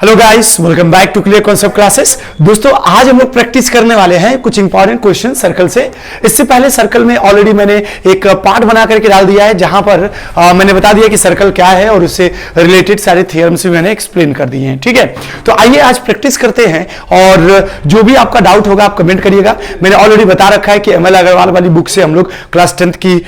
Hello guys, welcome back to clear concept classes. दोस्तों, आज हम लोग प्रैक्टिस करने वाले हैं कुछ इंपॉर्टेंट क्वेश्चन सर्कल से। इससे पहले सर्कल में ऑलरेडी मैंने एक पार्ट बना करके डाल दिया है, जहां पर मैंने बता दिया कि सर्कल क्या है और उससे रिलेटेड सारे थियरम्स भी मैंने एक्सप्लेन कर दिए हैं। ठीक है, तो आइए आज प्रैक्टिस करते हैं और जो भी आपका डाउट होगा आप कमेंट करिएगा। मैंने ऑलरेडी बता रखा है कि ML अग्रवाल वाली बुक से हम लोग क्लास 10th की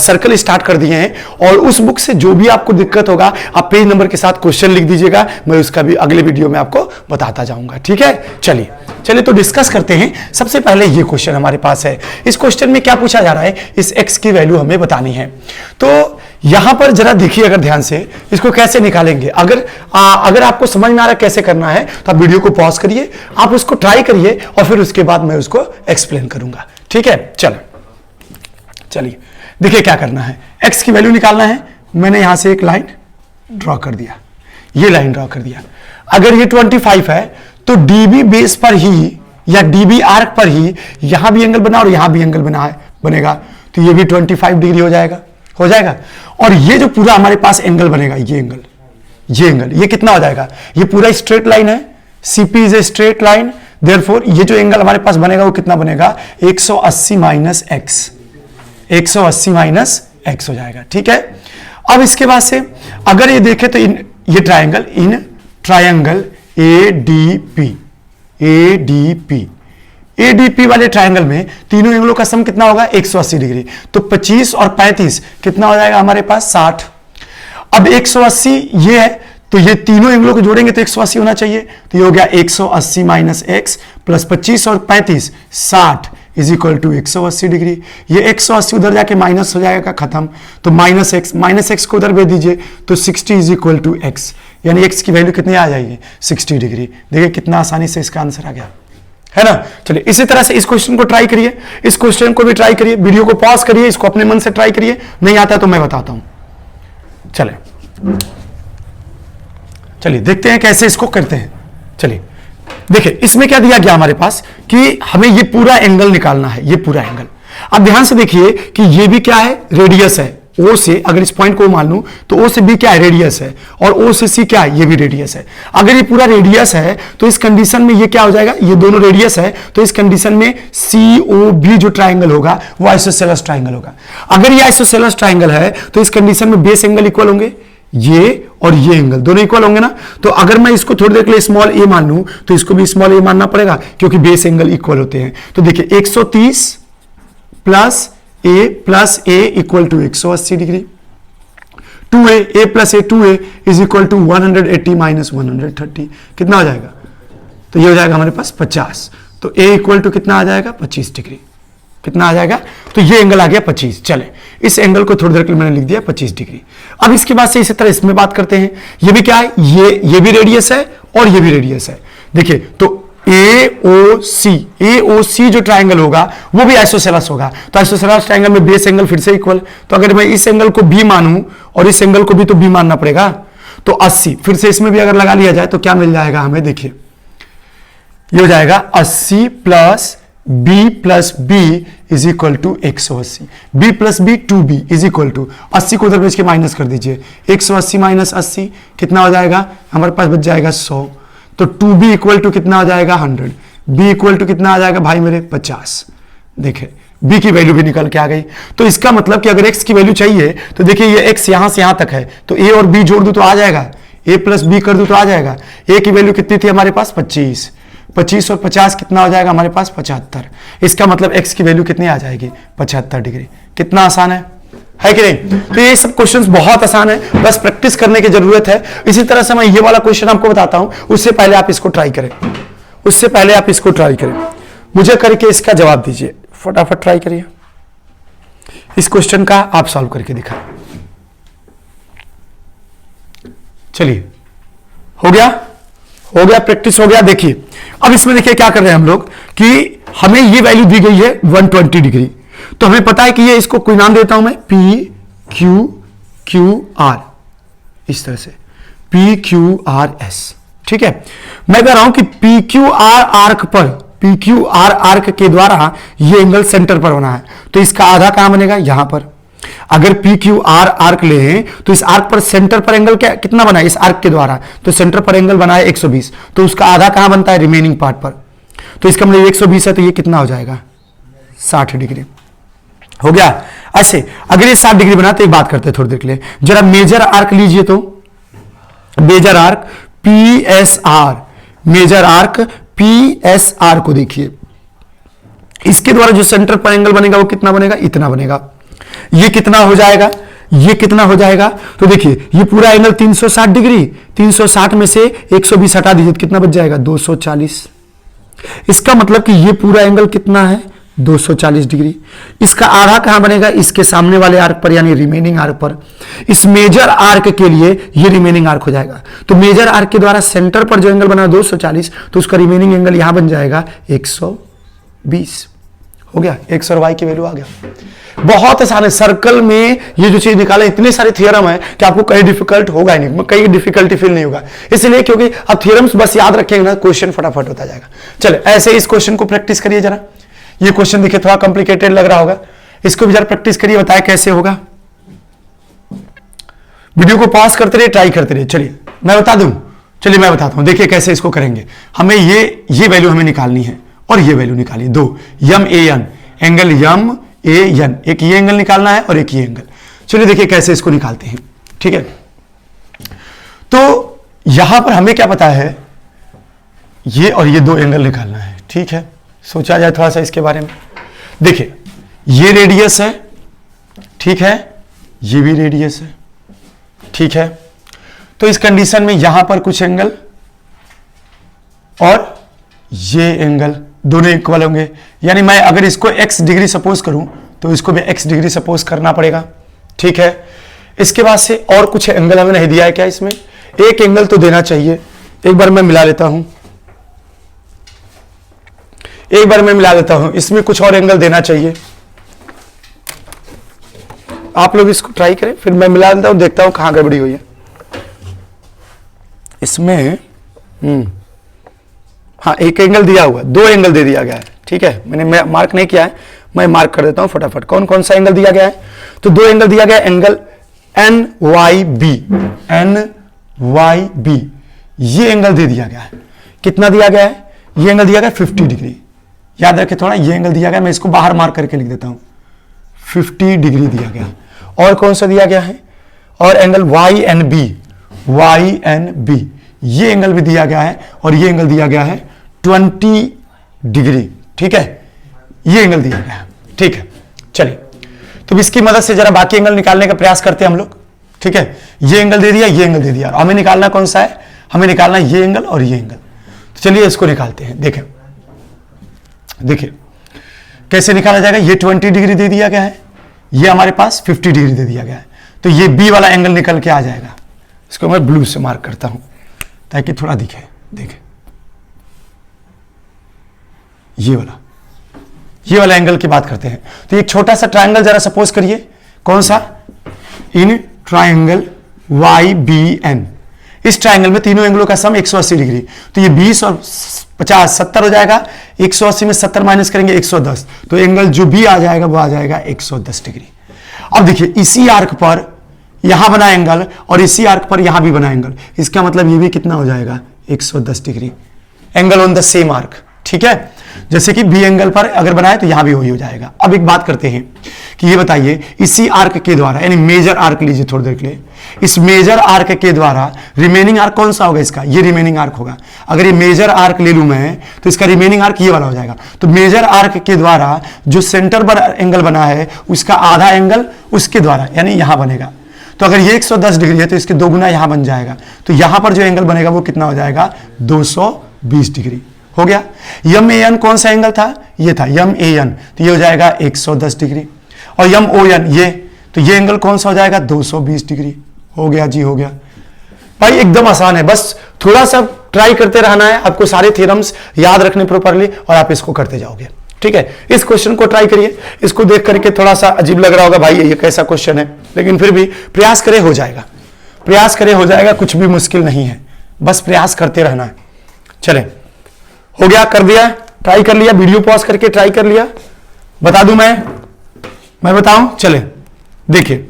सर्कल स्टार्ट कर दिए हैं और उस बुक से जो भी आपको दिक्कत होगा आप पेज नंबर के साथ क्वेश्चन लिख दीजिएगा, मैं उसका भी अगले वीडियो में आपको बताता जाऊंगा। ठीक है, चलिए तो डिस्कस करते हैं। सबसे पहले ये क्वेश्चन हमारे पास है। इस क्वेश्चन में क्या पूछा जा रहा है, इस x की वैल्यू हमें बतानी है। तो यहां पर जरा देखिए अगर ध्यान से, इसको कैसे निकालेंगे। अगर आपको समझ में आ रहा है कैसे करना है तो आप वीडियो को पॉज करिए, आप उसको ट्राई करिए और फिर उसके बाद मैं उसको एक्सप्लेन करूंगा। ठीक है, चलिए देखिए क्या करना है। x की वैल्यू निकालना है। मैंने यहां से एक लाइन ड्रॉ कर दिया, ये लाइन ड्रॉ कर दिया। अगर ये 25 है तो डीबी बेस पर ही या डीबी आर्क पर ही यहां भी एंगल बना और यहां भी एंगल बनेगा, तो ये भी 25 डिग्री हो जाएगा। और ये जो पूरा हमारे पास एंगल बनेगा, ये एंगल ये कितना हो जाएगा, ये पूरा स्ट्रेट लाइन है। CP is a straight line, therefore ये जो एंगल हमारे पास बनेगा वो कितना बनेगा, 180 माइनस एक्स, 180 माइनस एक्स हो जाएगा। ठीक है, अब इसके बाद से अगर ये देखें तो ये ट्रायंगल एडीपी वाले ट्रायंगल में तीनों एंगलों का सम कितना होगा, 180 डिग्री। तो 25 और 35 कितना हो जाएगा हमारे पास, 60। अब 180 ये है तो ये तीनों एंगलों को जोड़ेंगे तो 180 होना चाहिए। तो ये हो गया 180 माइनस एक्स प्लस 25 और 35 60 इज इक्वल टू 180 डिग्री। ये 180 उधर जाके माइनस हो जाएगा, खत्म। तो माइनस एक्स को उधर भेज दीजिए तो 60 इज इक्वल टू एक्स, यानी एक्स की वैल्यू कितनी आ जाएगी, 60 डिग्री। देखिए कितना आसानी से इसका आंसर आ गया, है ना। चलिए इसी तरह से इस क्वेश्चन को ट्राई करिए, इस क्वेश्चन को भी ट्राई करिए, वीडियो को पॉज करिए, इसको अपने मन से ट्राई करिए, नहीं आता तो मैं बताता हूं। चलिए देखते हैं कैसे इसको करते हैं। चलिए देखिए इसमें क्या दिया गया हमारे पास कि हमें ये पूरा एंगल निकालना है, ये पूरा एंगल। अब ध्यान से देखिए कि ये भी क्या है, रेडियस है। O से अगर इस पॉइंट को मान लूं तो O से B क्या है, रेडियस है, और O से C क्या है, ये भी रेडियस है। अगर ये पूरा रेडियस है तो इस कंडीशन में ये क्या हो जाएगा, ये दोनों रेडियस है, तो इस कंडीशन में COB जो ट्राइंगल होगा वो आइसोसेलेस ट्राइंगल होगा। अगर ये आइसोसेलेस ट्राइंगल है तो इस कंडीशन में बेस एंगल इक्वल होंगे, ये और ये एंगल दोनों इक्वल होंगे ना। तो अगर मैं इसको थोड़ी देर के लिए स्मॉल a मान लूं तो इसको भी स्मॉल a मानना पड़ेगा, क्योंकि बेस एंगल इक्वल होते हैं। तो देखिए 130 plus a equal to 180 degree, 2a plus a 2a is equal to 180 minus 130, कितना हो जाएगा, तो ये हो जाएगा हमारे पास 50। तो a इक्वल टू कितना आ जाएगा, 25 डिग्री। कितना आ जाएगा, तो ये एंगल आ गया 25। चले इस एंगल को थोड़ी देर के लिए मैंने लिख दिया 25 डिग्री। अब इसके बाद से इसी तरह इसमें बात करते हैं। ये भी क्या है, ये भी रेडियस है और ये भी रेडियस है। देखिए तो AOC जो ट्रायंगल होगा वो भी आइसोसेलेस होगा। तो आइसोसेलेस ट्रायंगल में बेस एंगल फिर से इक्वल। तो अगर मैं इस एंगल को B मानूं और इस एंगल को भी तो B मानना पड़ेगा, तो 80 फिर से इसमें भी अगर लगा लिया जाए तो क्या मिल जाएगा हमें, देखिए ये हो जाएगा 80 plus B plus B is equal to 180। B plus B 2B is equal to 80 को उधर भेज के माइनस कर दीजिए, 180 माइनस 80 कितना हो जाएगा, हमारे पास बच जाएगा 100। तो 2B इक्वल टू कितना हो जाएगा, 100। B इक्वल टू कितना आ जाएगा भाई मेरे, 50। देखिए B की वैल्यू भी निकल के आ गई। तो इसका मतलब कि अगर X की वैल्यू चाहिए तो देखिए ये X यहां से यहां तक है, तो A और B जोड़ दूं तो आ जाएगा, A प्लस B कर दूं तो आ जाएगा। A की वैल्यू कितनी थी हमारे पास, 25 और 50 कितना हो जाएगा हमारे पास, 75। इसका मतलब x की वैल्यू कितनी आ जाएगी, 75 डिग्री। कितना आसान है कि नहीं। तो ये सब क्वेश्चंस बहुत आसान है, बस प्रैक्टिस करने की जरूरत है। इसी तरह से मैं ये वाला क्वेश्चन आपको बताता हूं, उससे पहले आप इसको ट्राई करें, मुझे करके इसका जवाब दीजिए, फटाफट ट्राई करिए। इस क्वेश्चन का आप सॉल्व करके दिखाएं। चलिए हो गया, प्रैक्टिस हो गया। देखिए अब इसमें देखिए क्या कर रहे हैं हम लोग कि हमें ये वैल्यू दी गई है 120 डिग्री। तो हमें पता है कि ये, इसको कोई नाम देता हूं मैं, PQR, इस तरह से PQRS। ठीक है, मैं कह रहा हूं कि PQR आर्क के द्वारा ये एंगल सेंटर पर होना है। तो इसका आधा कहां बनेगा, यहां पर। अगर पी क्यू आर आर्क ले तो इस आर्क पर सेंटर पर एंगल क्या कितना बना है इस आर्क के द्वारा, तो सेंटर पर एंगल बना है 120, तो उसका आधा कहां बनता है रिमेनिंग पार्ट पर, तो इसका मतलब 120 है तो ये कितना हो जाएगा 60 डिग्री हो गया। ऐसे अगर ये 60 डिग्री बना तो एक बात करते हैं थोड़ी देर के लिए, जरा मेजर आर्क लीजिए, तो major arc P S R, major arc P S R को देखिए, इसके द्वारा जो सेंटर पर एंगल बनेगा वो कितना बनेगा, इतना बनेगा। ये कितना हो जाएगा, ये कितना हो जाएगा, तो देखिए ये पूरा एंगल 360 डिग्री, 360 में से 120 हटा दीजिए तो कितना बच जाएगा 240। इसका मतलब कि ये पूरा एंगल कितना है 240 डिग्री। इसका आधा कहां बनेगा, इसके सामने वाले आर्क पर यानी रिमेनिंग आर्क पर। इस मेजर आर्क के लिए ये रिमेनिंग आर्क हो जाएगा, तो मेजर आर्क के द्वारा सेंटर पर जो एंगल बना 240, तो उसका रिमेनिंग एंगल यहां बन जाएगा 120 हो गया। एक्स और वाई की वैल्यू आ गया। बहुत आसान है, सर्कल में ये जो चीज निकाले, इतने सारे थ्योरम है कि आपको कहीं डिफिकल्ट होगा ही नहीं, कहीं डिफिकल्टी फील नहीं होगा, इसलिए क्योंकि अब थ्योरम्स बस याद रखेंगे ना, क्वेश्चन फटाफट होता जाएगा। चले ऐसे इस क्वेश्चन को प्रैक्टिस करिए जरा। ये क्वेश्चन देखिए थोड़ा कॉम्प्लिकेटेड लग रहा होगा, इसको भी जरा प्रैक्टिस करिए, बताए कैसे होगा। वीडियो को पॉज करते रहिए, ट्राई करते रहिए। चलिए मैं बता दूं, चलिए मैं बताता हूं, देखिए कैसे इसको करेंगे। हमें ये वैल्यू हमें निकालनी है और ये वैल्यू निकालिए, दो यम A N, angle Yama A N, एक ये एंगल निकालना है और एक ये एंगल। चलिए देखिए कैसे इसको निकालते हैं, ठीक है। तो यहां पर हमें क्या पता है, ये और ये दो एंगल निकालना है, ठीक है। सोचा जाए थोड़ा सा इसके बारे में। देखिए ये रेडियस है, ठीक है, ये भी रेडियस है, ठीक है। तो इस कंडीशन में यहां पर कुछ एंगल और ये एंगल दोनों इक्वल होंगे, यानी मैं अगर इसको x डिग्री सपोज करूं तो इसको भी x डिग्री सपोज करना पड़ेगा, ठीक है। इसके बाद से और कुछ एंगल हमें नहीं दिया है क्या, इसमें एक एंगल तो देना चाहिए। एक बार मैं मिला लेता हूं, एक बार मैं मिला लेता हूं, इसमें कुछ और एंगल देना चाहिए। आप लोग इसको ट्राई करें, फिर मैं मिला लेता हूं, देखता हूं कहां गड़बड़ी हुई है इसमें। हाँ एक एंगल दिया हुआ, दो एंगल दे दिया गया है, ठीक है। मैंने मार्क नहीं किया है, मैं मार्क कर देता हूं फटाफट। कौन कौन सा एंगल दिया गया है, तो दो एंगल दिया गया है, angle N Y B, N Y B, ये एंगल दे दिया गया है। कितना दिया गया है, ये एंगल दिया गया 50 डिग्री, याद रखें थोड़ा, ये एंगल दिया गया, मैं इसको बाहर मार्क करके लिख देता हूं, 50 डिग्री दिया गया। और कौन सा दिया गया है, और angle Y N B, Y N B, ये एंगल भी दिया गया है, और ये एंगल दिया गया है 20 डिग्री, ठीक है, ये एंगल दिया गया है, ठीक है। चलिए तो इसकी मदद से जरा बाकी एंगल निकालने का प्रयास करते हैं हम लोग, ठीक है। ये एंगल दे दिया, ये एंगल दे दिया, हमें निकालना कौन सा है, हमें निकालना ये एंगल और ये एंगल। तो चलिए इसको निकालते हैं। देखें देखिए कैसे निकाला जाएगा। ये 20 डिग्री दे दिया गया है, ये हमारे पास 50 डिग्री दे दिया गया है, तो ये बी वाला एंगल निकल के आ जाएगा। इसको मैं ब्लू से मार्क करता हूं ताकि थोड़ा दिखे। देखें ये वाला एंगल की बात करते हैं। तो एक छोटा सा ट्रायंगल जरा सपोज करिए, कौन सा, इन ट्रायंगल वाई बी एन। इस ट्रायंगल में तीनों एंगलों का सम 180 डिग्री, तो ये 20 और 50 70 हो जाएगा। 180 में 70 माइनस करेंगे 110, तो एंगल जो भी आ जाएगा वो आ जाएगा 110 डिग्री। अब देखिए इसी आर्क पर यहां बना एंगल और इसी आर्क पर यहां भी बना एंगल, इसका मतलब ये भी कितना हो जाएगा 110 degree, angle on the same arc, ठीक है। जैसे कि बी एंगल पर अगर बनाए तो यहां भी वही हो जाएगा। अब एक बात करते हैं कि ये बताइए इसी आर्क के द्वारा, यानी मेजर आर्क लीजिए थोड़ी देर के लिए, इस मेजर आर्क के द्वारा रिमेनिंग आर्क कौन सा होगा, इसका ये रिमेनिंग आर्क होगा। अगर ये मेजर आर्क ले लूं मैं तो इसका रिमेनिंग आर्क ये वाला हो जाएगा। तो मेजर आर्क के द्वारा जो सेंटर पर एंगल बना है उसका आधा एंगल उसके द्वारा यानी यहां बनेगा। तो अगर ये 110 डिग्री है तो इसके दो गुना यहां बन जाएगा, तो यहां पर जो एंगल बनेगा वो कितना हो जाएगा 220 डिग्री हो गया। यम ए एन कौन सा एंगल था, ये था यम ए एन, तो ये हो जाएगा 110 डिग्री। और यम ओ एन ये, तो ये एंगल कौन सा हो जाएगा 220 डिग्री हो गया जी, हो गया भाई। एकदम आसान है, बस थोड़ा सा ट्राई करते रहना है, आपको सारे थ्योरम्स याद रखने प्रॉपरली और आप इसको करते जाओगे, ठीक है। इस क्वेश्चन को ट्राई करिए, इसको देख करके थोड़ा सा अजीब लग रहा होगा भाई ये कैसा क्वेश्चन है, लेकिन फिर भी प्रयास करें हो जाएगा, प्रयास करें हो जाएगा, कुछ भी मुश्किल नहीं है, बस प्रयास करते रहना है। चले हो गया, कर दिया, ट्राई कर लिया, वीडियो पॉज करके ट्राई कर लिया, बता दूं मैं बताऊं, चले देखिए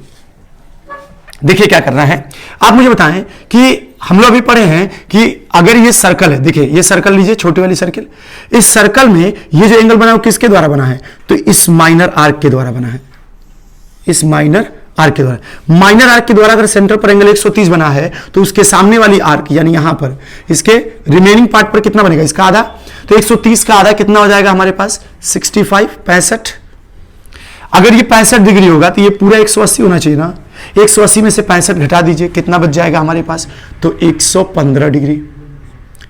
देखिए क्या करना है, आप मुझे बताएं कि हम लोग अभी पढ़े हैं कि अगर ये सर्कल है, देखिए ये सर्कल लीजिए, छोटी वाली सर्कल, इस सर्कल में ये जो एंगल बना है वो किसके द्वारा बना है, तो इस माइनर आर्क के द्वारा बना है, इस माइनर आर्क के द्वारा। माइनर आर्क के द्वारा अगर सेंटर पर एंगल 130 बना है तो उसके सामने वाली आर्क यानी यहां पर इसके रिमेनिंग पार्ट पर कितना बनेगा, इसका आधा, तो 130 का आधा कितना हो जाएगा हमारे पास 65, 65। अगर ये 65 डिग्री होगा तो ये पूरा 180 होना चाहिए ना, 180 में से 65 घटा दीजिए, कितना बच जाएगा हमारे पास, तो 115 डिग्री।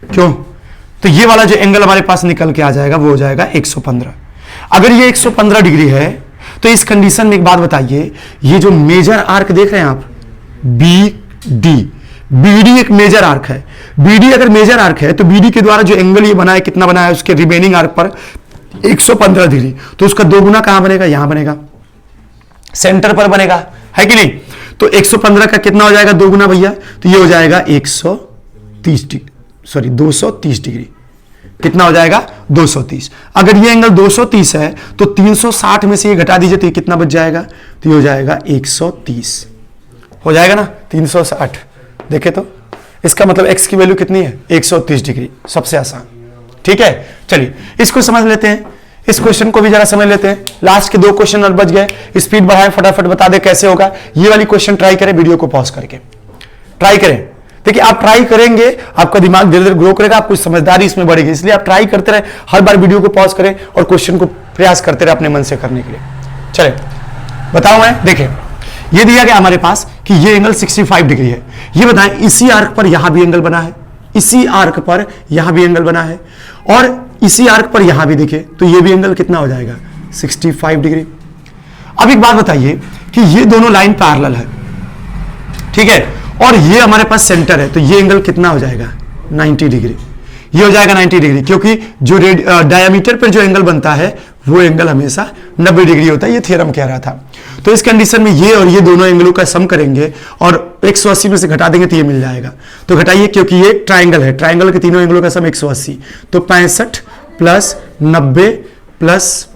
क्यों, तो ये वाला जो एंगल हमारे पास निकल के आ जाएगा वो हो जाएगा 115। अगर ये 115 डिग्री है तो इस कंडीशन में एक बात बताइए, ये जो मेजर आर्क देख रहे हैं आप, बी डी, बीडी एक मेजर आर्क है, बीडी अगर मेजर आर्क है तो बीडी के द्वारा जो एंगल ये बना है, कितना बना है उसके रिमेनिंग आर्क पर 115 डिग्री, तो उसका दो गुना कहां बनेगा, यहां बनेगा, सेंटर पर बनेगा, है कि नहीं। तो 115 का कितना हो जाएगा, दो गुना भैया, तो ये हो जाएगा 130 डिग्री, सॉरी 230 डिग्री, कितना हो जाएगा 230। अगर ये एंगल 230 है तो 360 में से ये घटा दीजिए तो ये कितना बच जाएगा, तो ये हो जाएगा 130, हो जाएगा ना 360। देखे तो इसका मतलब x की वैल्यू कितनी है, 130 डिग्री, सबसे आसान। ठीक है, चलिए इसको समझ लेते हैं, इस क्वेश्चन को भी जरा समझ लेते हैं। लास्ट के दो क्वेश्चन और बच गए, स्पीड बढ़ाएं, फटाफट बता दे कैसे होगा। ये वाली क्वेश्चन ट्राई करें, वीडियो को पॉज करके ट्राई करें। देखिए आप ट्राई करेंगे, आपका दिमाग धीरे धीरे ग्रो करेगा, आपको समझदारी इसमें बढ़ेगी, इसलिए आप ट्राई करते रहे, हर बार वीडियो को पॉज करें और क्वेश्चन को प्रयास करते रहे अपने मन से करने के लिए। चले बताओ मैं, देखें ये दिया गया हमारे पास कि ये एंगल 65 डिग्री है। ये बताएं इसी आर्क पर यहां भी एंगल बना है, इसी आर्क पर यहां भी एंगल बना है, और इसी आर्क पर यहां भी देखिए तो ये भी एंगल कितना हो जाएगा 65 डिग्री। अब एक बात बताइए कि ये दोनों लाइन पैरेलल है, ठीक है, और ये हमारे पास सेंटर है, तो ये एंगल कितना हो जाएगा 90 डिग्री, ये हो जाएगा 90 डिग्री, क्योंकि जो डायमीटर पर जो एंगल बनता है वो एंगल हमेशा 90 डिग्री होता है, ये थ्योरम कह रहा था। तो इस कंडीशन में ये और ये दोनों एंगलों का सम करेंगे और 180 में से घटा देंगे तो ये मिल जाएगा। तो घटाइए, क्योंकि ये ट्राइंगल है, ट्राइंगल के तीनों एंगलों का सम 180, तो 65 प्लस 90 प्लस,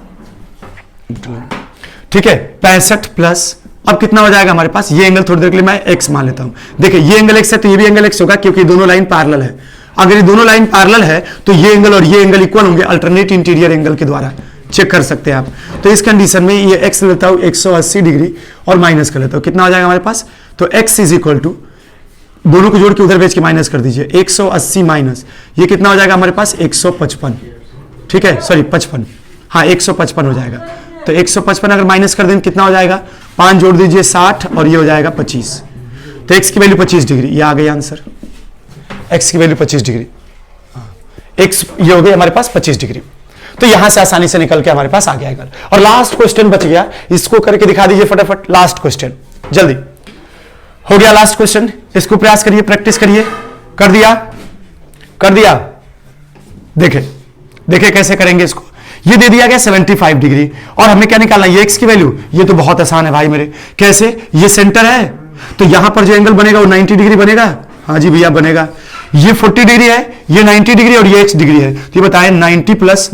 ठीक है 65 प्लस, अब कितना हो जाएगा हमारे पास, ये एंगल थोड़ी देर के लिए मैं x मान लेता हूं। देखिए ये एंगल x है तो ये भी एंगल x होगा, क्योंकि दोनों लाइन पैरेलल है। अगर ये दोनों लाइन पैरेलल है तो ये एंगल और ये एंगल इक्वल होंगे अल्टरनेट इंटीरियर एंगल के द्वारा, चेक कर सकते हैं आप। तो इस कंडीशन में ये x लेता हूं 180 डिग्री और माइनस कर लेता हूं, कितना हो जाएगा हमारे पास, तो x इज इक्वल टू, दोनों को जोड़ के उधर भेज के माइनस कर दीजिए, 180 माइनस ये कितना हो जाएगा हमारे पास 155, ठीक है सॉरी 55, हाँ 155 हो जाएगा। तो 155 अगर माइनस कर दें कितना हो जाएगा, 5 जोड़ दीजिए 60 और ये हो जाएगा 25, तो x की वैल्यू 25 डिग्री, ये आ गई आंसर, x की वैल्यू 25 डिग्री, x ये हो गई हमारे पास 25 डिग्री। तो यहां से आसानी से निकल के हमारे पास आ गया। और लास्ट क्वेश्चन बच गया, इसको करके दिखा दीजिए फटाफट, लास्ट क्वेश्चन जल्दी हो गया, लास्ट क्वेश्चन, इसको प्रयास करिए, प्रैक्टिस करिए, कर दिया, कर दिया, देखे देखे कैसे करेंगे इसको। ये दे दिया गया 75 डिग्री और हमें क्या निकालना है, ये x की वैल्यू, ये तो बहुत आसान है भाई मेरे, कैसे, ये सेंटर है तो यहां पर जो एंगल बनेगा वो 90 डिग्री बनेगा, हाँ जी भैया बनेगा, ये 40 डिग्री है, ये 90 डिग्री और ये x डिग्री है, तो ये बताएं 90 प्लस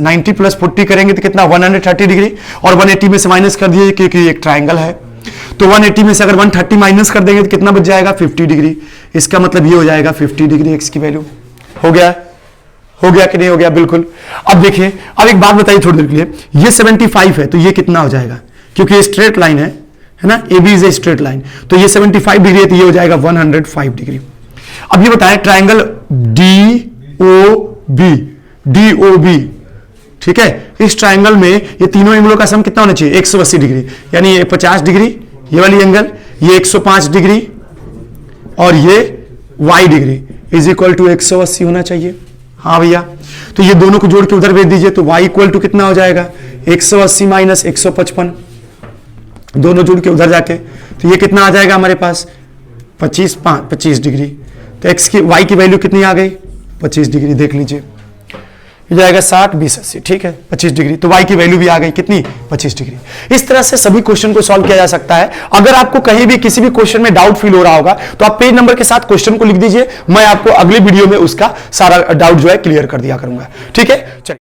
40 करेंगे तो कितना 130 डिग्री, और 180 में से माइनस कर दिए क्योंकि एक ट्राइंगल है, तो 180 में से अगर 130 माइनस कर देंगे तो कितना बच जाएगा 50 डिग्री, इसका मतलब ये हो जाएगा 50 डिग्री x की वैल्यू। हो गया, हो गया कि नहीं हो गया, बिल्कुल। अब देखिए, अब एक बात बताइए थोड़ी देर के लिए, ये 75 है तो ये कितना हो जाएगा, क्योंकि ये स्ट्रेट लाइन है ना, A B is a straight line, तो ये 75 डिग्री है तो ये हो जाएगा 105 डिग्री। अब ये बताएं ट्राइंगल DOB, ठीक है, इस ट्राइंगल में ये तीनों एंगलों का सम कितना होना चाहिए 180 डिग्री, यानी ये 50 डिग्री ये वाली एंगल, ये 105 डिग्री और ये y degree is equal to 180 होना चाहिए। हाँ भैया, तो ये दोनों को जोड़ के उधर भेज दीजिए तो y इक्वल टू कितना हो जाएगा 180 माइनस 155, दोनों जोड़ के उधर जाके तो ये कितना आ जाएगा हमारे पास 25 डिग्री, तो x की y की वैल्यू कितनी आ गई 25 डिग्री, देख लीजिए ये जाएगा 60 20 80, ठीक है 25 डिग्री, तो y की वैल्यू भी आ गई कितनी 25 डिग्री। इस तरह से सभी क्वेश्चन को सॉल्व किया जा सकता है। अगर आपको कहीं भी किसी भी क्वेश्चन में डाउट फील हो रहा होगा तो आप पेज नंबर के साथ क्वेश्चन को लिख दीजिए, मैं आपको अगले वीडियो में उसका सारा डाउट जो है क्लियर कर दिया करूंगा, ठीक है। चलिए।